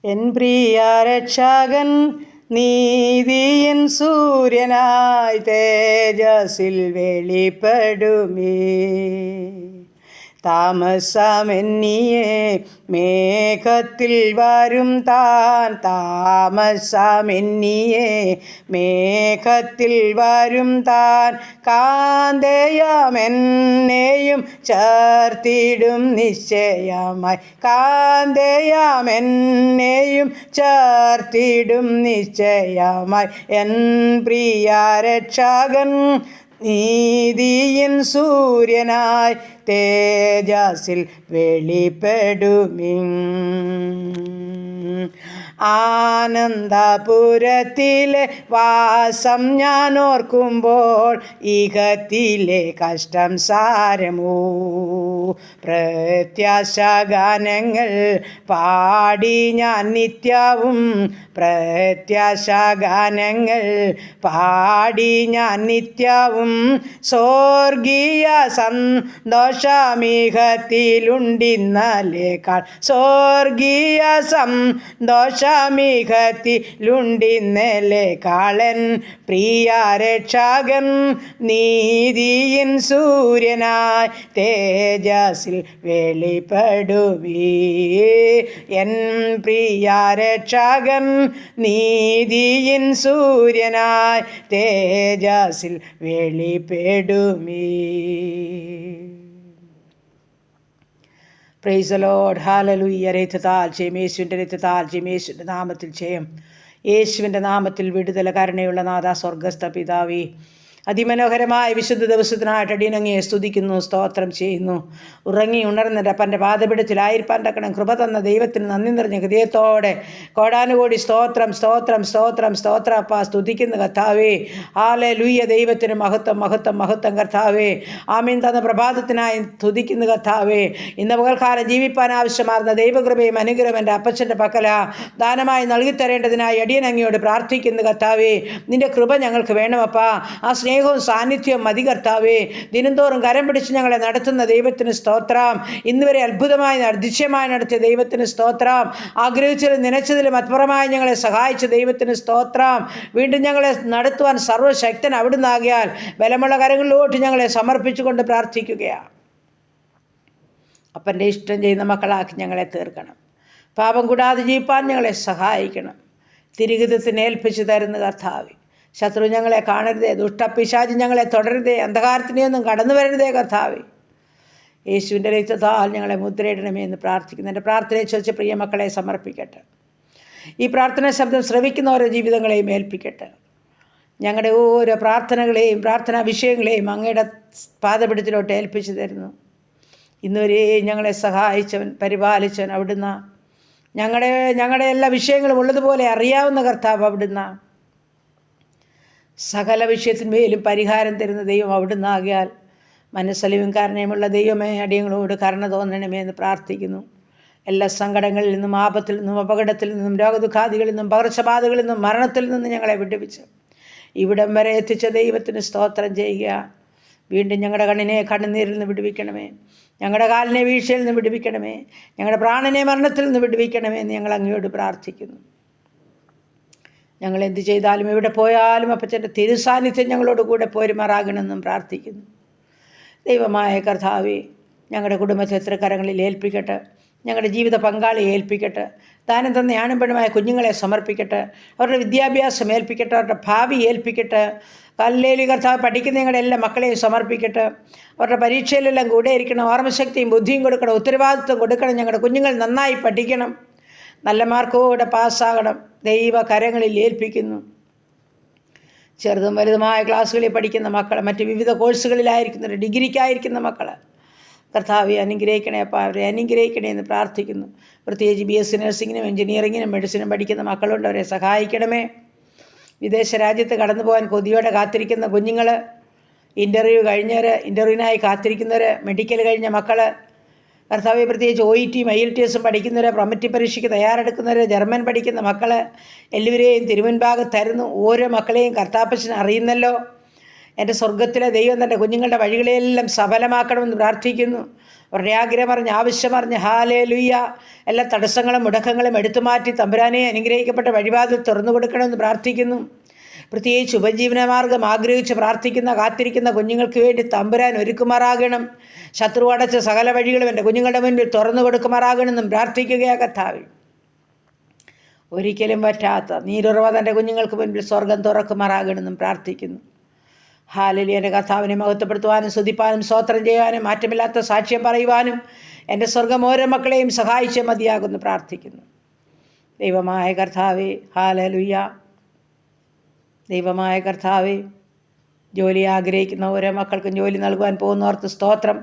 N പ്രിയ രക്ഷകൻ നീതിയിൻ സൂര്യനായി തേജസ്സിൽ വെളിപ്പെടുമേ. താമസമെന്നിയെ മേഘത്തിൽ വരും താൻ, താമസമെന്നിയെ മേഘത്തിൽ വരും താൻ. കാന്തേയമെന്നെയും ചേർത്തിടും നിശ്ചയമായി, കാന്തേയമെന്നെയും ചേർത്തിടും നിശ്ചയമായി. എൻ പ്രിയ രക്ഷകൻ നീതിയിൻ സൂര്യനായി തേജസ്സിൽ വെളിപ്പെടുമേ. ആനന്ദപുരത്തിലെ വാസം ഞാൻ ഓർക്കുമ്പോൾ ഇഹത്തിലെ കഷ്ടം സാരമോ. പ്രത്യാശാഗാനങ്ങൾ പാടി ഞാൻ നിത്യവും, പ്രത്യാശാഗാനങ്ങൾ പാടി ഞാൻ നിത്യവും. സ്വർഗീയ സന്തോഷമിഹത്തിലുണ്ടിന്നലേക്കാൾ, സ്വർഗീയ സന്തോഷമിഹത്തിലുണ്ടിന്നലേക്കാളൻ പ്രിയ രക്ഷകൻ നീതിയിൻ സൂര്യനായി തേജസ്സിൽ വെളിപ്പെടുമേ. എൻ പ്രിയ രക്ഷകൻ നീതിയിൻ സൂര്യനായി തേജസ്സിൽ വെളിപ്പെടുമേ. Praise the Lord. ഹല്ലേലൂയ. രക്തത്താൽ ജയം, യേശുവിൻ്റെ രക്തത്താൽ ജയം, യേശുവിൻ്റെ നാമത്തിൽ ജയം, യേശുവിൻ്റെ നാമത്തിൽ വിടുതൽ. കരുണയുള്ള നാഥ സ്വർഗസ്ഥ പിതാവേ, അതിമനോഹരമായ വിശുദ്ധ ദിവസത്തിനായിട്ട് അടിയനങ്ങയെ സ്തുതിക്കുന്നു, സ്തോത്രം ചെയ്യുന്നു. ഉറങ്ങി ഉണർന്നിട്ട് അപ്പൻ്റെ പാദപീഠത്തിലായിരിക്കാൻ തക്കണം കൃപ തന്ന ദൈവത്തിന് നന്ദി നിറഞ്ഞ ഹൃദയത്തോടെ കോടാനുകോടി സ്തോത്രം സ്തോത്രം സ്തോത്രം സ്തോത്ര അപ്പ സ്തുതിക്കുന്ന കർത്താവേ. ഹല്ലേലൂയ. ദൈവത്തിന് മഹത്വം മഹത്വം മഹത്വം കർത്താവേ. ആമീൻ. തന്ന പ്രഭാതത്തിനായി സ്തുതിക്കുന്ന കർത്താവേ. ഇന്ന് പകൽക്കാലം ജീവിപ്പാൻ ആവശ്യമാർന്ന ദൈവകൃപയും അനുഗ്രഹം എൻ്റെ അപ്പച്ചൻ്റെ പക്കല ദാനമായി നൽകിത്തരേണ്ടതിനായി അടിയനങ്ങയോട് പ്രാർത്ഥിക്കുന്ന കർത്താവേ. നിൻ്റെ കൃപ ഞങ്ങൾക്ക് വേണമപ്പാ. ആ സ്നേഹവും സാന്നിധ്യവും മതി കർത്താവേ. ദിനംതോറും കരം പിടിച്ച് ഞങ്ങളെ നടത്തുന്ന ദൈവത്തിന് സ്തോത്രം. ഇന്നുവരെ അത്ഭുതമായി അതിശയമായി നടത്തിയ ദൈവത്തിന് സ്തോത്രം. ആഗ്രഹിച്ചതിലും നനച്ചതിലും അത്ഭുതമായി ഞങ്ങളെ സഹായിച്ച ദൈവത്തിന് സ്തോത്രം. വീണ്ടും ഞങ്ങളെ നടത്തുവാൻ സർവ്വശക്തൻ അവിടുന്നാകിയാൽ ബലമുള്ള കരങ്ങളിലോട്ട് ഞങ്ങളെ സമർപ്പിച്ചുകൊണ്ട് പ്രാർത്ഥിക്കുകയാണ്. അപ്പൻ്റെ ഇഷ്ടം ചെയ്യുന്ന മക്കളാക്കി ഞങ്ങളെ തീർക്കണം. പാപം കൂടാതെ ജീവിപ്പാൻ ഞങ്ങളെ സഹായിക്കണം. തിരുഹിതത്തിന് ഏൽപ്പിച്ചു തരുന്ന കർത്താവേ. ശത്രു ഞങ്ങളെ കാണരുതേ, ദുഷ്ടപിശാചി ഞങ്ങളെ തുടരുതേ, അന്ധകാരത്തിനെയൊന്നും കടന്നു വരരുതേ കർത്താവേ. യേശുവിൻ്റെ രക്തത്താൽ ഞങ്ങളെ മുദ്രയിടണമേ എന്ന് പ്രാർത്ഥിക്കുന്നു. എൻ്റെ പ്രാർത്ഥനയെ ചോദിച്ച പ്രിയ മക്കളെ സമർപ്പിക്കട്ടെ. ഈ പ്രാർത്ഥനാ ശബ്ദം ശ്രവിക്കുന്ന ഓരോ ജീവിതങ്ങളെയും ഏൽപ്പിക്കട്ടെ. ഞങ്ങളുടെ ഓരോ പ്രാർത്ഥനകളെയും പ്രാർത്ഥനാ വിഷയങ്ങളെയും അങ്ങയുടെ പാദപീഠത്തിലോട്ട് ഏൽപ്പിച്ചു തരുന്നു. ഇന്നുവരെയും ഞങ്ങളെ സഹായിച്ചവൻ പരിപാലിച്ചവൻ അവിടുന്ന്. ഞങ്ങളുടെ എല്ലാ വിഷയങ്ങളും ഉള്ളതുപോലെ അറിയാവുന്ന കർത്താവ് അവിടുന്ന്. സകല വിഷയത്തിന്മേലും പരിഹാരം തരുന്ന ദൈവം അവിടുന്ന് ആകിയാൽ മനസ്സലിവും കാരണമുള്ള ദൈവമേ, അടിയങ്ങളോട് കരുണ തോന്നണമേ എന്ന് പ്രാർത്ഥിക്കുന്നു. എല്ലാ സങ്കടങ്ങളിൽ നിന്നും, ആപത്തിൽ നിന്നും, അപകടത്തിൽ നിന്നും, രോഗദുഃഖാദികളിൽ നിന്നും, പകർച്ചബാധകളിൽ നിന്നും, മരണത്തിൽ നിന്നും ഞങ്ങളെ വിടുവിച്ച് ഇവിടം വരെ എത്തിച്ച ദൈവത്തിന് സ്തോത്രം ചെയ്യുക. വീണ്ടും ഞങ്ങളുടെ കണ്ണിനെ കണ്ണുനീരിൽ നിന്ന് വിടുവിക്കണമേ. ഞങ്ങളുടെ കാലിനെ വീഴ്ചയിൽ നിന്ന് വിടുവിക്കണമേ. ഞങ്ങളുടെ പ്രാണനെ മരണത്തിൽ നിന്ന് വിടുവിക്കണമേ എന്ന് ഞങ്ങൾ അങ്ങയോട് പ്രാർത്ഥിക്കുന്നു. ഞങ്ങൾ എന്ത് ചെയ്താലും എവിടെ പോയാലും അപ്പച്ചൻ്റെ തിരുസാന്നിധ്യം ഞങ്ങളോട് കൂടെ പോരുമാറാകണമെന്നും പ്രാർത്ഥിക്കുന്നു. ദൈവമായ കർത്താവേ, ഞങ്ങളുടെ കുടുംബത്തെ എത്ര കരങ്ങളിൽ ഏൽപ്പിക്കട്ടെ. ഞങ്ങളുടെ ജീവിത പങ്കാളിയെ ഏൽപ്പിക്കട്ടെ. ദാനം തന്ന ആണും പെണ്ണുമായ കുഞ്ഞുങ്ങളെ സമർപ്പിക്കട്ടെ. അവരുടെ വിദ്യാഭ്യാസം ഏൽപ്പിക്കട്ടെ. അവരുടെ ഭാവി ഏൽപ്പിക്കട്ടെ. കല്ലേലി കർത്താവ് പഠിക്കുന്ന ഞങ്ങളുടെ എല്ലാ മക്കളെയും സമർപ്പിക്കട്ടെ. അവരുടെ പരീക്ഷയിലെല്ലാം കൂടെ ഇരിക്കണം. ഓർമ്മശക്തിയും ബുദ്ധിയും കൊടുക്കണം. ഉത്തരവാദിത്വം കൊടുക്കണം. ഞങ്ങളുടെ കുഞ്ഞുങ്ങൾ നന്നായി പഠിക്കണം. നല്ല മാർക്കോടെ പാസ്സാകണം. ദൈവ കരങ്ങളിൽ ഏൽപ്പിക്കുന്നു. ചെറുതും വലുതുമായ ക്ലാസ്സുകളിൽ പഠിക്കുന്ന മക്കൾ, മറ്റ് വിവിധ കോഴ്സുകളിലായിരിക്കുന്നവർ, ഡിഗ്രിക്കായിരിക്കുന്ന മക്കൾ കർത്താവെ അനുഗ്രഹിക്കണേ. അപ്പോൾ അവരെ അനുഗ്രഹിക്കണേ എന്ന് പ്രാർത്ഥിക്കുന്നു. പ്രത്യേകിച്ച് BSc നഴ്സിങ്ങിനും എഞ്ചിനീയറിങ്ങിനും മെഡിസിനും പഠിക്കുന്ന മക്കളുണ്ട്. അവരെ സഹായിക്കണമേ. വിദേശ രാജ്യത്ത് കടന്നു പോകാൻ കൊതിയോടെ കാത്തിരിക്കുന്ന കുഞ്ഞുങ്ങൾ, ഇൻ്റർവ്യൂ കഴിഞ്ഞവർ, ഇൻ്റർവ്യൂവിനായി കാത്തിരിക്കുന്നവർ, മെഡിക്കൽ കഴിഞ്ഞ മക്കൾ കർത്താവെ, പ്രത്യേകിച്ച് OET IELTS പഠിക്കുന്നവർ, പ്രൊമറ്റി പരീക്ഷയ്ക്ക് തയ്യാറെടുക്കുന്നവർ, ജർമ്മൻ പഠിക്കുന്ന മക്കൾ എല്ലാവരെയും തിരുമുൻപാകത്തായിരുന്നു. ഓരോ മക്കളെയും കർത്താപ്പച്ചൻ അറിയുന്നല്ലോ. എൻ്റെ സ്വർഗത്തിലെ ദൈവം തൻ്റെ കുഞ്ഞുങ്ങളുടെ വഴികളെയെല്ലാം സഫലമാക്കണമെന്ന് പ്രാർത്ഥിക്കുന്നു. അവരുടെ ആഗ്രഹം അറിഞ്ഞ് ആവശ്യം അറിഞ്ഞ് ഹല്ലേലൂയ എല്ലാ തടസ്സങ്ങളും മുടക്കങ്ങളും എടുത്തു മാറ്റി തമ്പുരാനെ അനുഗ്രഹിക്കപ്പെട്ട വഴിവാതിൽ തുറന്നു കൊടുക്കണമെന്ന് പ്രാർത്ഥിക്കുന്നു. പ്രത്യേകിച്ച് ഉപജീവനമാർഗം ആഗ്രഹിച്ച് പ്രാർത്ഥിക്കുന്ന കാത്തിരിക്കുന്ന കുഞ്ഞുങ്ങൾക്ക് വേണ്ടി തമ്പുരാൻ ഒരുക്കുമാറാകണം. ശത്രു അടച്ച സകല വഴികളും എൻ്റെ കുഞ്ഞുങ്ങളുടെ മുൻപിൽ തുറന്നു കൊടുക്കുമാറാകണമെന്നും പ്രാർത്ഥിക്കുകയാ കർത്താവേ. ഒരിക്കലും പറ്റാത്ത നീരുറവ തൻ്റെ കുഞ്ഞുങ്ങൾക്ക് മുൻപിൽ സ്വർഗം തുറക്കുമാറാകണമെന്നും പ്രാർത്ഥിക്കുന്നു. ഹല്ലേലൂയ. എൻ്റെ കർത്താവിനെ മഹത്വപ്പെടുത്തുവാനും സ്തുതിപ്പാനും സ്തോത്രം ചെയ്യുവാനും മാറ്റമില്ലാത്ത സാക്ഷ്യം പറയുവാനും എൻ്റെ സ്വർഗം ഓരോ മക്കളെയും സഹായിച്ച് മതിയാകുന്നു പ്രാർത്ഥിക്കുന്നു. ദൈവമായ കർത്താവേ, ഹല്ലേലൂയ. ദൈവമായ കർത്താവേ, ജോലി ആഗ്രഹിക്കുന്ന ഓരോ മക്കൾക്കും ജോലി നൽകുവാൻ പോകുന്നവർക്ക് സ്തോത്രം.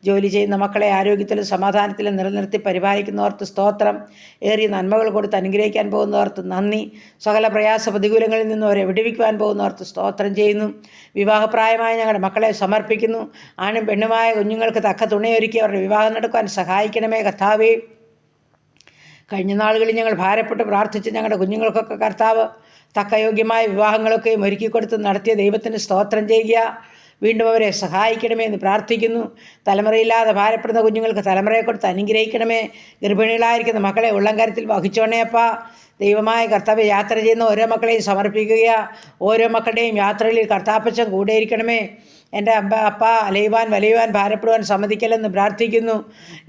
ജോലി ചെയ്യുന്ന മക്കളെ ആരോഗ്യത്തിലും സമാധാനത്തിലും നിലനിർത്തി പരിപാലിക്കുന്നവർക്ക് സ്തോത്രം. ഏറിയ നന്മകൾ കൊടുത്ത് അനുഗ്രഹിക്കാൻ പോകുന്നവർക്ക് നന്ദി. സകല പ്രയാസ പ്രതികൂലങ്ങളിൽ നിന്ന് അവരെ വിടുവിക്കുവാൻ പോകുന്നവർക്ക് സ്തോത്രം ചെയ്യുന്നു. വിവാഹപ്രായമായ ഞങ്ങളുടെ മക്കളെ സമർപ്പിക്കുന്നു. ആണും പെണ്ണുമായ കുഞ്ഞുങ്ങൾക്ക് തക്ക തുണയൊരുക്കി അവരുടെ വിവാഹം നടക്കുവാൻ സഹായിക്കണമേ കർത്താവേ. കഴിഞ്ഞ നാളുകളിൽ ഞങ്ങൾ ഭാരപ്പെട്ട് പ്രാർത്ഥിച്ച് ഞങ്ങളുടെ കുഞ്ഞുങ്ങൾക്കൊക്കെ കർത്താവ് തക്കയോഗ്യമായ വിവാഹങ്ങളൊക്കെയും ഒരുക്കിക്കൊടുത്ത് നടത്തിയ ദൈവത്തിന് സ്തോത്രം ചെയ്യുക. വീണ്ടും അവരെ സഹായിക്കണമേ എന്ന് പ്രാർത്ഥിക്കുന്നു. തലമുറയില്ലാതെ ഭാരപ്പെടുന്ന കുഞ്ഞുങ്ങൾക്ക് തലമുറയെ കൊടുത്ത് അനുഗ്രഹിക്കണമേ. ഗർഭിണികളായിരിക്കുന്ന മക്കളെ ഉള്ളംകരത്തിൽ വഹിച്ചോണേപ്പാ. ദൈവമായ കർത്താവ് യാത്ര ചെയ്യുന്ന ഓരോ മക്കളെയും സമർപ്പിക്കുക. ഓരോ മക്കളുടെയും യാത്രകളിൽ കർത്താപ്പച്ചൻ കൂടെയിരിക്കണമേ. എൻ്റെ അപ്പ അലയുവാൻ വലയുവാൻ ഭാരപ്പെടുവാൻ സമ്മതിക്കലെന്ന് പ്രാർത്ഥിക്കുന്നു.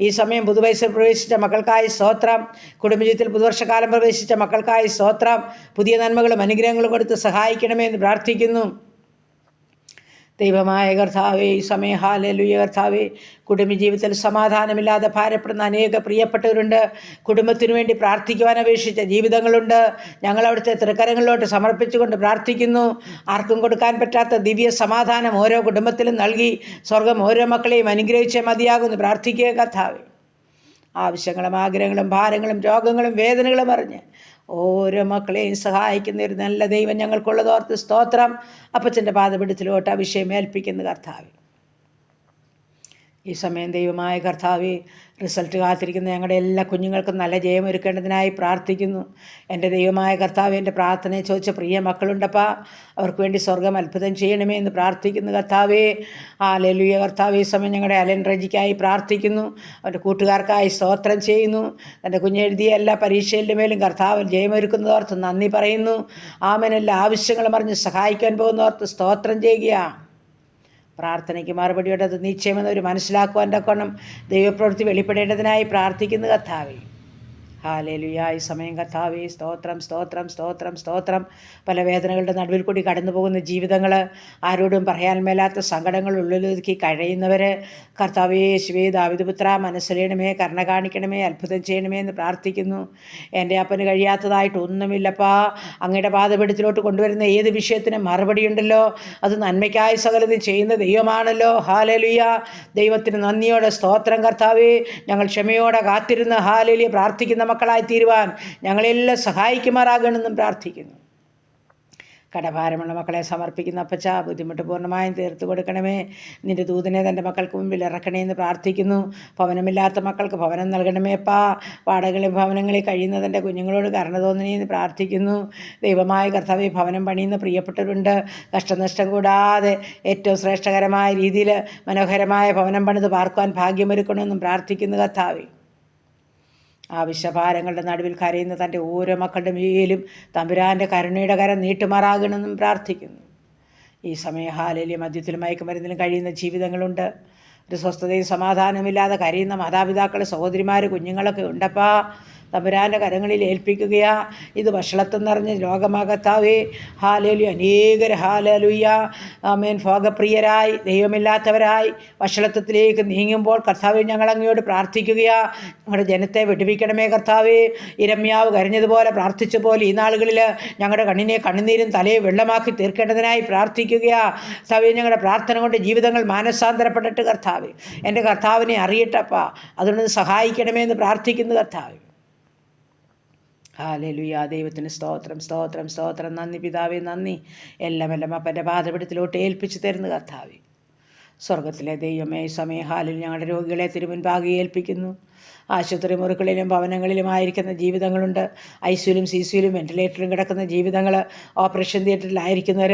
ഈ സമയം പുതുവയസ്സിൽ പ്രവേശിച്ച മക്കൾക്കായി സ്തോത്രം. കുടുംബജീവിതത്തിൽ പുതുവർഷക്കാലം പ്രവേശിച്ച മക്കൾക്കായി സ്തോത്രം. പുതിയ നന്മകളും അനുഗ്രഹങ്ങളും കൊടുത്ത് സഹായിക്കണമേ എന്ന് പ്രാർത്ഥിക്കുന്നു. ദൈവമായ കർത്താവേ, ഈ സമയം ഹല്ലേലൂയ കർത്താവേ, കുടുംബജീവിതത്തിൽ സമാധാനമില്ലാതെ ഭാരപ്പെടുന്ന അനേക പ്രിയപ്പെട്ടവരുണ്ട്. കുടുംബത്തിനു വേണ്ടി പ്രാർത്ഥിക്കുവാൻ അപേക്ഷിച്ച ജീവിതങ്ങളുണ്ട്. ഞങ്ങളവിടുത്തെ തൃക്കരങ്ങളിലോട്ട് സമർപ്പിച്ചുകൊണ്ട് പ്രാർത്ഥിക്കുന്നു. ആർക്കും കൊടുക്കാൻ പറ്റാത്ത ദിവ്യ സമാധാനം ഓരോ കുടുംബത്തിലും നൽകി സ്വർഗം ഓരോ മക്കളെയും അനുഗ്രഹിച്ചേ മതിയാകുമെന്ന് പ്രാർത്ഥിക്കുക കർത്താവേ. ആവശ്യങ്ങളും ആഗ്രഹങ്ങളും ഭാരങ്ങളും രോഗങ്ങളും വേദനകളും അറിഞ്ഞ് ഓരോ മക്കളെയും സഹായിക്കുന്ന ഒരു നല്ല ദൈവം ഞങ്ങൾക്കുള്ളതോർത്ത് സ്തോത്രം. അപ്പച്ചൻ്റെ പാദപീഠത്തിലോട്ട് അഭിഷേകം ഏൽപ്പിക്കുന്ന കർത്താവേ. ഈ സമയം ദൈവമായ കർത്താവേ, റിസൾട്ട് കാത്തിരിക്കുന്ന ഞങ്ങളുടെ എല്ലാ കുഞ്ഞുങ്ങൾക്കും നല്ല ജയമൊരുക്കേണ്ടതിനായി പ്രാർത്ഥിക്കുന്നു. എൻ്റെ ദൈവമായ കർത്താവേ, എൻ്റെ പ്രാർത്ഥനയെ ചോദിച്ച പ്രിയ മക്കളുണ്ടപ്പാ, അവർക്ക് വേണ്ടി സ്വർഗം അത്ഭുതം ചെയ്യണമേ എന്ന് പ്രാർത്ഥിക്കുന്നു കർത്താവേ. ഹല്ലേലൂയ കർത്താവേ, ഈ സമയം ഞങ്ങളുടെ അലൻ റജിക്കായി പ്രാർത്ഥിക്കുന്നു. അവൻ്റെ കൂട്ടുകാർക്കായി സ്തോത്രം ചെയ്യുന്നു. തൻ്റെ കുഞ്ഞെഴുതിയ എല്ലാ പരീക്ഷയുടെ മേലും കർത്താവ് ജയമൊരുക്കുന്നതോർത്ത് നന്ദി പറയുന്നു. ആമേൻ. എല്ലാ ആവശ്യങ്ങളും അറിഞ്ഞ് സഹായിക്കാൻ പോകുന്നവർക്ക് സ്തോത്രം ചെയ്യുക. പ്രാർത്ഥനയ്ക്ക് മറുപടിയോടെ അത് നിശ്ചയമെന്നവർ മനസ്സിലാക്കുവാൻ തക്കവണ്ണം ദൈവപ്രവൃത്തി വെളിപ്പെടേണ്ടതിനായി പ്രാർത്ഥിക്കുന്നു കർത്താവേ. ഹല്ലേലൂയ. ഈ സമയം കർത്താവേ, സ്തോത്രം സ്തോത്രം സ്തോത്രം സ്തോത്രം. പല വേദനകളുടെ നടുവിൽ കൂടി കടന്നു പോകുന്ന ജീവിതങ്ങൾ, ആരോടും പറയാൻ മേലാത്ത സങ്കടങ്ങൾ ഉള്ളിലൊതുക്കി കഴിയുന്നവർ, കർത്താവേ യേശുവേ ദാവീദുപുത്രാ, മനസ്സിലേണമേ, കരുണ കാണിക്കണമേ, അത്ഭുതം ചെയ്യണമേ എന്ന് പ്രാർത്ഥിക്കുന്നു. എൻ്റെ അപ്പന് കഴിയാത്തതായിട്ട് ഒന്നുമില്ലപ്പാ. അങ്ങയുടെ പാദപീഠത്തിലോട്ട് കൊണ്ടുവരുന്ന ഏത് വിഷയത്തിനും മറുപടിയുണ്ടല്ലോ. അത് നന്മയ്ക്കായി സകലതും ചെയ്യുന്ന ദൈവമാണല്ലോ. ഹല്ലേലൂയ. ദൈവത്തിന് നന്ദിയോടെ സ്തോത്രം കർത്താവേ. ഞങ്ങൾ ക്ഷമയോടെ കാത്തിരുന്ന് ഹല്ലേലൂയ പ്രാർത്ഥിക്കുന്ന മക്കളായി തീരുവാൻ ഞങ്ങളെല്ലാം സഹായിക്കുമാറാകണമെന്നും പ്രാർത്ഥിക്കുന്നു. കടഭാരമുള്ള മക്കളെ സമർപ്പിക്കുന്ന അപ്പച്ച, ബുദ്ധിമുട്ട് പൂർണ്ണമായും തീർത്തു കൊടുക്കണമേ. നിൻ്റെ ദൂതനെ തൻ്റെ മക്കൾക്ക് മുമ്പിൽ ഇറക്കണേ എന്ന് പ്രാർത്ഥിക്കുന്നു. ഭവനമില്ലാത്ത മക്കൾക്ക് ഭവനം നൽകണമേപ്പാ. വാടകകളിൽ ഭവനങ്ങളിൽ കഴിയുന്ന തൻ്റെ കുഞ്ഞുങ്ങളോട് കരുണ തോന്നണേ എന്ന് പ്രാർത്ഥിക്കുന്നു. ദൈവമായ കർത്താവേ, ഭവനം പണിയുന്ന പ്രിയപ്പെട്ടവരുണ്ട്. കഷ്ടനഷ്ടം കൂടാതെ ഏറ്റവും ശ്രേഷ്ഠകരമായ രീതിയിൽ മനോഹരമായ ഭവനം പണിത് പാർക്കുവാൻ ഭാഗ്യമൊരുക്കണമെന്നും പ്രാർത്ഥിക്കുന്നു കർത്താവേ. ആവശ്യഭാരങ്ങളുടെ നടുവിൽ കരയുന്ന തൻ്റെ ഓരോ മക്കളുടെ മേലും തമ്പുരാൻ്റെ കരുണയുടെ കരം നീട്ടുമാറാകണമെന്നും പ്രാർത്ഥിക്കുന്നു. ഈ സമയം ഹല്ലേലൂയ മദ്യത്തിലും മയക്കുമരുന്നിലും കഴിയുന്ന ജീവിതങ്ങളുണ്ട്. ഒരു സ്വസ്ഥതയും സമാധാനമില്ലാതെ കരയുന്ന മാതാപിതാക്കൾ, സഹോദരിമാർ, കുഞ്ഞുങ്ങളൊക്കെ ഉണ്ടപ്പാ. തമ്പുരാൻ്റെ കരങ്ങളിൽ ഏൽപ്പിക്കുകയാ. ഇത് വഷളത്വം നിറഞ്ഞ ലോകമാകത്താവേ. ഹല്ലേലൂയ. അനേകർ ഹല്ലേലൂയ ആമേൻ ഭോഗപ്രിയരായി ദൈവമില്ലാത്തവരായി വഷളത്വത്തിലേക്ക് നീങ്ങുമ്പോൾ കർത്താവേ, ഞങ്ങൾ അങ്ങയോട് പ്രാർത്ഥിക്കുകയാ. ഞങ്ങളുടെ ജനത്തെ വിടുവിക്കണമേ കർത്താവേ. ഇരമ്യാവ് കരഞ്ഞതുപോലെ പ്രാർത്ഥിച്ച പോലെ ഈ നാളുകളിൽ ഞങ്ങളുടെ കണ്ണിനെ കണ്ണുനീരും തലയെ വെള്ളമാക്കി തീർക്കേണ്ടതിനായി പ്രാർത്ഥിക്കുകയാ. കർത്താവേ, ഞങ്ങളുടെ പ്രാർത്ഥന കൊണ്ട് ജീവിതങ്ങൾ മാനസാന്തരപ്പെട്ടിട്ട് കർത്താവേ, എൻ്റെ കർത്താവിനെ അറിയട്ടപ്പാ. അതുകൊണ്ട് സഹായിക്കണമേ എന്ന് പ്രാർത്ഥിക്കുന്നു കർത്താവേ. ഹല്ലേലൂയ. ദൈവത്തിന് സ്തോത്രം സ്തോത്രം സ്തോത്രം. നന്ദി പിതാവേ, നന്ദി. എല്ലാം അപ്പൻ്റെ പാദപീഠത്തിലോട്ട് ഏൽപ്പിച്ചു തരുന്നു കർത്താവേ. സ്വർഗത്തിലെ ദൈവമേ, സമയ ഹാലിൽ ഞങ്ങളുടെ രോഗികളെ തിരുമുൻപാകെ ഏൽപ്പിക്കുന്നു. ആശുപത്രി മുറികളിലും ഭവനങ്ങളിലുമായിരിക്കുന്ന ജീവിതങ്ങളുണ്ട്. ഐസിയുലും സിസിയിലും വെന്റിലേറ്ററിലും കിടക്കുന്ന ജീവിതങ്ങൾ, ഓപ്പറേഷൻ തിയേറ്ററിലായിരിക്കുന്നവർ,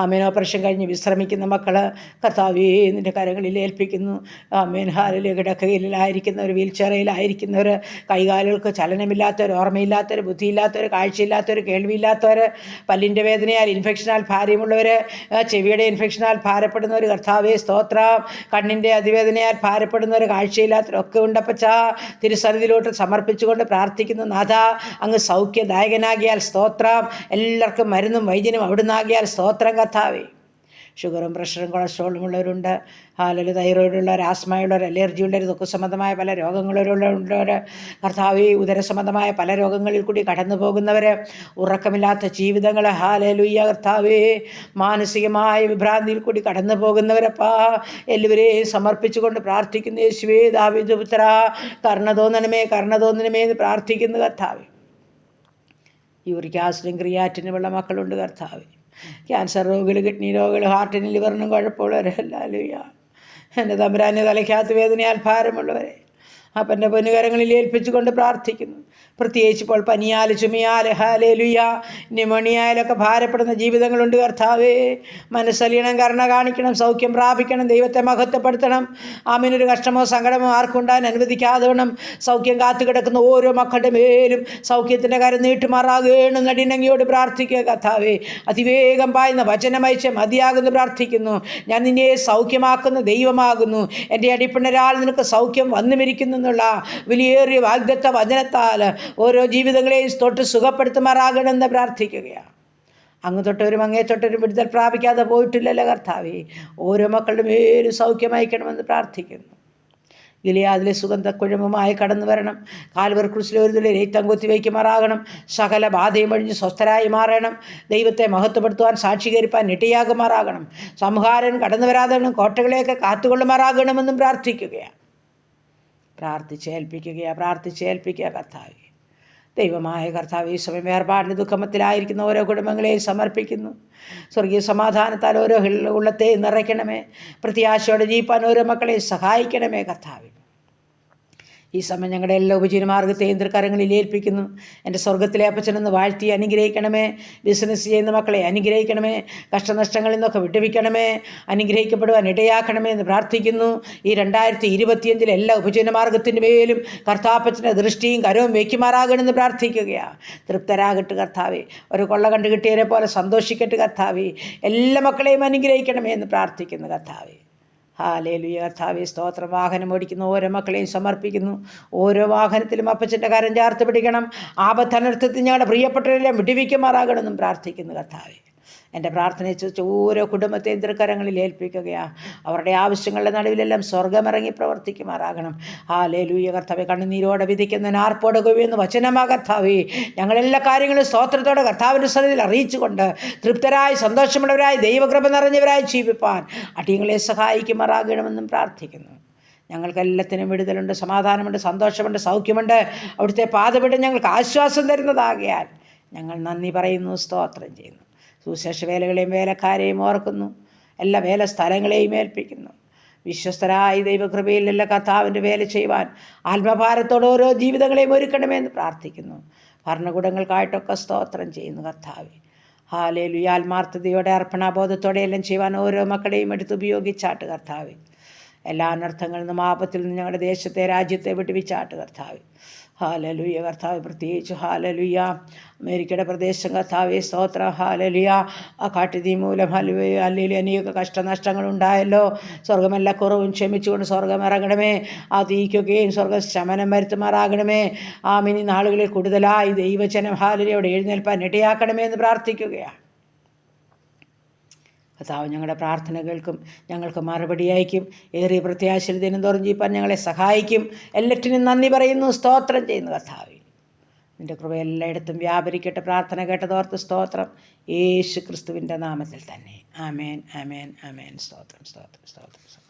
ആമേൻ, ഓപ്പറേഷൻ കഴിഞ്ഞ് വിശ്രമിക്കുന്ന മക്കൾ, കർത്താവേ നിൻ്റെ കരങ്ങളിൽ ഏൽപ്പിക്കുന്നു. ആമേൻ, ഹാലിൽ കിടക്കയിലായിരിക്കുന്നവർ, വീൽ ചെയറിലായിരിക്കുന്നവർ, കൈകാലുകൾക്ക് ചലനമില്ലാത്തവർ, ഓർമ്മയില്ലാത്തവർ, ബുദ്ധിയില്ലാത്തവർ, കാഴ്ചയില്ലാത്തവർ, കേൾവിയില്ലാത്തവർ, പല്ലിൻ്റെ വേദനയാൽ ഇൻഫെക്ഷനാൽ ഭാരമുള്ളവർ, ചെവിയുടെ ഇൻഫെക്ഷനാൽ ഭാരപ്പെടുന്നവർ, കർത്താവേ സ്തോത്രം, കണ്ണിൻ്റെ അതിവേദനയാൽ ഭാരപ്പെടുന്നവർ, കാഴ്ചയില്ലാത്തവരൊക്കെ ഉണ്ടപ്പച്ച തിരുസന്നിധിയിലോട്ട് സമർപ്പിച്ചുകൊണ്ട് പ്രാർത്ഥിക്കുന്നു. നാഥ, അങ്ങ് സൗഖ്യദായകനാകിയാൽ സ്തോത്രം. എല്ലാവർക്കും മരുന്നും വൈദ്യനും അവിടുന്നാകിയാൽ സ്തോത്രം കർത്താവേ. ഷുഗറും പ്രഷറും കൊളസ്ട്രോളും ഉള്ളവരുണ്ട്, ഹാലല് തൈറോയിഡുള്ളവർ, ആസ്മയുള്ളവർ, അലർജിയുള്ളവർ, ദുഃഖ സംബന്ധമായ പല രോഗങ്ങളുള്ളവർ, കർത്താവേ ഉദരസംബന്ധമായ പല രോഗങ്ങളിൽ കൂടി കടന്നു പോകുന്നവർ, ഉറക്കമില്ലാത്ത ജീവിതങ്ങൾ, ഹാലലുയ്യ കർത്താവേ, മാനസികമായ വിഭ്രാന്തിയിൽ കൂടി കടന്നു പോകുന്നവരപ്പാ എല്ലാവരെയും സമർപ്പിച്ചുകൊണ്ട് പ്രാർത്ഥിക്കുന്നു. യേശുവേ, ദാവീദ് പുത്ര, കരുണ തോന്നണമേ, കരുണ തോന്നണമേ എന്ന് പ്രാർത്ഥിക്കുന്നു കർത്താവേ. യൂറിക് ആസിഡും ക്രിയാറ്റിനുമുള്ള മക്കളുണ്ട് കർത്താവേ. ക്യാൻസർ രോഗികൾ, കിഡ്നി രോഗികൾ, ഹാർട്ടിനും ലിവറിനും കുഴപ്പമുള്ളവരല്ല. എൻ്റെ തമ്പുരാൻ്റെ തലയ്ക്കകത്ത് വേദനയാൽ ഭാരമുള്ളവരെ അപ്പൻ്റെ പൊന്നുകരങ്ങളിൽ ഏൽപ്പിച്ചുകൊണ്ട് പ്രാർത്ഥിക്കുന്നു. പ്രത്യേകിച്ച് ഇപ്പോൾ പനിയാൽ, ചുമയാൽ, ഹാലേലുയ, ന്യൂമോണിയയിലൊക്കെ ഭാരപ്പെടുന്ന ജീവിതങ്ങളുണ്ട് കർത്താവേ. മനസ്സലിയണം, കരുണ കാണിക്കണം, സൗഖ്യം പ്രാപിക്കണം, ദൈവത്തെ മഹത്വപ്പെടുത്തണം. ആമീനൊരു കഷ്ടമോ സങ്കടമോ ആർക്കും ഉണ്ടാകാൻ അനുവദിക്കാതെ വേണം. സൗഖ്യം കാത്തു കിടക്കുന്ന ഓരോ മക്കളുടെ മേലും സൗഖ്യത്തിൻ്റെ കരം നീട്ടുമാറാകേണം. നടിനങ്ങിയോട് പ്രാർത്ഥിക്കുക കർത്താവേ. അതിവേഗം പായുന്ന വചനമയച്ച് മതിയാകുന്നു പ്രാർത്ഥിക്കുന്നു. ഞാൻ നിന്നെ സൗഖ്യമാക്കുന്ന ദൈവമാകുന്നു. എൻ്റെ അടിപ്പിണരാൽ നിനക്ക് സൗഖ്യം വന്നുമിരിക്കുന്നു എന്നുള്ള വിലയേറിയ വാഗ്ദത്ത വചനത്താൽ ഓരോ ജീവിതങ്ങളെയും തൊട്ട് സുഖപ്പെടുത്തുമാറാകണമെന്ന് പ്രാർത്ഥിക്കുകയാണ്. അങ്ങ് തൊട്ടവരും അങ്ങേ തൊട്ടവരും വിടുതൽ പ്രാപിക്കാതെ പോയിട്ടില്ലല്ലോ കർത്താവേ. ഓരോ മക്കളുടെ മേലും സൗഖ്യമയക്കണമെന്ന് പ്രാർത്ഥിക്കുന്നു. ഗിലിയാദിലെ സുഗന്ധക്കുഴമ്പുമായി കടന്നു വരണം. കാൽവർ ക്രൂശിലെ ഒരു തുള്ളി രക്തം കുത്തിവയ്ക്കുമാറാകണം. സകല ബാധയും ഒഴിഞ്ഞ് സ്വസ്ഥരായി മാറണം. ദൈവത്തെ മഹത്വപ്പെടുത്തുവാൻ, സാക്ഷീകരിപ്പാൻ ഇടയാകുമാറാകണം. സംഹാരൻ കടന്നു വരാതെ കോട്ടകളെയൊക്കെ കാത്തുകൊള്ളുമാറാകണമെന്നും പ്രാർത്ഥിക്കുകയാണ്. പ്രാർത്ഥിച്ചേൽപ്പിക്കുക കർത്താവേ. ദൈവമായ കർത്താവ്, ഈ സമയം വേർപാടിൻ്റെ ദുഃഖമത്തിലായിരിക്കുന്ന ഓരോ കുടുംബങ്ങളെയും സമർപ്പിക്കുന്നു. സ്വർഗീയ സമാധാനത്താൽ ഓരോ ഉള്ളത്തെ നിറയ്ക്കണമേ. പ്രത്യാശയോടെ ജീവിപ്പാൻ ഓരോ മക്കളെയും സഹായിക്കണമേ കർത്താവേ. ഈ സമയം ഞങ്ങളുടെ എല്ലാ ഉപജീവനമാർഗത്തെയും തൃക്കരങ്ങളിൽ ഏൽപ്പിക്കുന്നു. എൻ്റെ സ്വർഗത്തിലെ അപ്പച്ചനെന്ന് വാഴ്ത്തി അനുഗ്രഹിക്കണമേ. ബിസിനസ് ചെയ്യുന്ന മക്കളെ അനുഗ്രഹിക്കണമേ. കഷ്ടനഷ്ടങ്ങളിൽ നിന്നൊക്കെ വിട്ടുവിക്കണമേ. അനുഗ്രഹിക്കപ്പെടുവാൻ ഇടയാക്കണമേ എന്ന് പ്രാർത്ഥിക്കുന്നു. ഈ 2025 എല്ലാ ഉപജീവനമാർഗത്തിൻ്റെ മേലും കർത്താപ്പച്ചൻ്റെ ദൃഷ്ടിയും കരവും വയ്ക്കുമാറാകണമെന്ന് പ്രാർത്ഥിക്കുകയാണ്. തൃപ്തരാകട്ടെ കർത്താവേ. ഒരു കൊള്ള കണ്ടു കിട്ടിയവരെ പോലെ സന്തോഷിക്കട്ടെ കർത്താവേ. എല്ലാ മക്കളെയും അനുഗ്രഹിക്കണമേ എന്ന് പ്രാർത്ഥിക്കുന്നു കർത്താവേ. ഹാലേലുയ കർത്താവേ സ്തോത്രം. വാഹനം ഓടിക്കുന്ന ഓരോ മക്കളെയും സമർപ്പിക്കുന്നു. ഓരോ വാഹനത്തിലും അപ്പച്ചൻ്റെ കരം ചേർത്ത് പിടിക്കണം. ആപത്തനർത്ഥത്തിൽ ഞങ്ങളുടെ പ്രിയപ്പെട്ടവരെല്ലാം വിടുവിക്കുമാറാകണമെന്നും പ്രാർത്ഥിക്കുന്നു കർത്താവേ. എൻ്റെ പ്രാർത്ഥനയെ ചോദിച്ച് ഓരോ കുടുംബത്തെയും തൃക്കരങ്ങളിൽ ഏൽപ്പിക്കുകയാണ്. അവരുടെ ആവശ്യങ്ങളുടെ നടുവിലെല്ലാം സ്വർഗമിറങ്ങി പ്രവർത്തിക്കുമാറാകണം. ഹാലേലൂയ കർത്താവേ. കണ്ണുനീരോടെ വിധിക്കുന്ന ആർപ്പോടെ ഗോവിയെന്ന് വചനമാ കർത്താവേ. ഞങ്ങളെല്ലാ കാര്യങ്ങളും സ്തോത്രത്തോടെ കർത്താവിൻ്റെ സന്നിധിയിൽ അറിയിച്ചുകൊണ്ട് തൃപ്തരായി സന്തോഷമുള്ളവരായി ദൈവകൃപ നിറഞ്ഞവരായി ജീവിപ്പാൻ അടിയങ്ങളെ സഹായിക്കുമാറാകണമെന്നും പ്രാർത്ഥിക്കുന്നു. ഞങ്ങൾക്കെല്ലാത്തിനും വിടുതലുണ്ട്, സമാധാനമുണ്ട്, സന്തോഷമുണ്ട്, സൗഖ്യമുണ്ട്. അവിടുത്തെ പാദപീഠം ഞങ്ങൾക്ക് ആശ്വാസം തരുന്നതാകയാൽ ഞങ്ങൾ നന്ദി പറയുന്നു, സ്തോത്രം ചെയ്യുന്നു. സുശേഷ വേലകളെയും വേലക്കാരെയും ഓർക്കുന്നു. എല്ലാ വേല സ്ഥലങ്ങളെയും ഏൽപ്പിക്കുന്നു. വിശ്വസ്തരായി ദൈവകൃപയിൽ എല്ലാ കർത്താവിൻ്റെ വേല ചെയ്യുവാൻ ആത്മഭാരത്തോടെ ഓരോ ജീവിതങ്ങളെയും ഒരുക്കണമെന്ന് പ്രാർത്ഥിക്കുന്നു. ഭരണകൂടങ്ങൾക്കായിട്ടൊക്കെ സ്തോത്രം ചെയ്യുന്നു കർത്താവേ. ഹാലേലുയ. ആത്മാർത്ഥതയോടെ അർപ്പണാബോധത്തോടെ എല്ലാം ചെയ്യുവാൻ ഓരോ മക്കളെയും എടുത്തുപയോഗിച്ചാട്ട് കർത്താവേ. എല്ലാ അനർത്ഥങ്ങളിൽ നിന്നും ആപത്തിൽ നിന്നും ഞങ്ങളുടെ ദേശത്തെ, രാജ്യത്തെ വിട്ടുവിച്ചാട്ട് കർത്താവേ. ഹാലലുയ കർത്താവ്. പ്രത്യേകിച്ച് ഹാലലുയ അമേരിക്കയുടെ പ്രദേശം കർത്താവേ സ്തോത്രം. ഹാലലുയ. ആ കാട്ടുതീ മൂലം അല്ലെങ്കിൽ അനേക കഷ്ടനഷ്ടങ്ങളുണ്ടായല്ലോ. സ്വർഗമെല്ലാ കുറവും ക്ഷമിച്ചുകൊണ്ട് സ്വർഗം ഇറങ്ങണമേ. ആ തീക്കൊക്കെയും സ്വർഗ ശമനം വരുത്തുമാറാകണമേ. മിനി നാളുകളിൽ കൂടുതലായി ദൈവജനം ഹാലലുയോടെ എഴുന്നേൽപ്പാൻ ഇടയാക്കണമേ എന്ന് പ്രാർത്ഥിക്കുകയാണ്. കർത്താവ് ഞങ്ങളുടെ പ്രാർത്ഥന കേൾക്കും, ഞങ്ങൾക്ക് മറുപടി അയക്കും. ഏറിയ പ്രത്യാശയിൽ ദിനം തോറും ജീവിപ്പാൻ ഞങ്ങളെ സഹായിക്കും. എല്ലാറ്റിനും നന്ദി പറയുന്നു, സ്തോത്രം ചെയ്യുന്നു കർത്താവേ. നിൻ്റെ കൃപ എല്ലായിടത്തും വ്യാപരിക്കട്ടെ. പ്രാർത്ഥന കേട്ടതോർത്ത് സ്തോത്രം. യേശു ക്രിസ്തുവിൻ്റെ നാമത്തിൽ തന്നെ. ആമേൻ, ആമേൻ, ആമേൻ. സ്തോത്രം, സ്തോത്രം, സ്തോത്രം.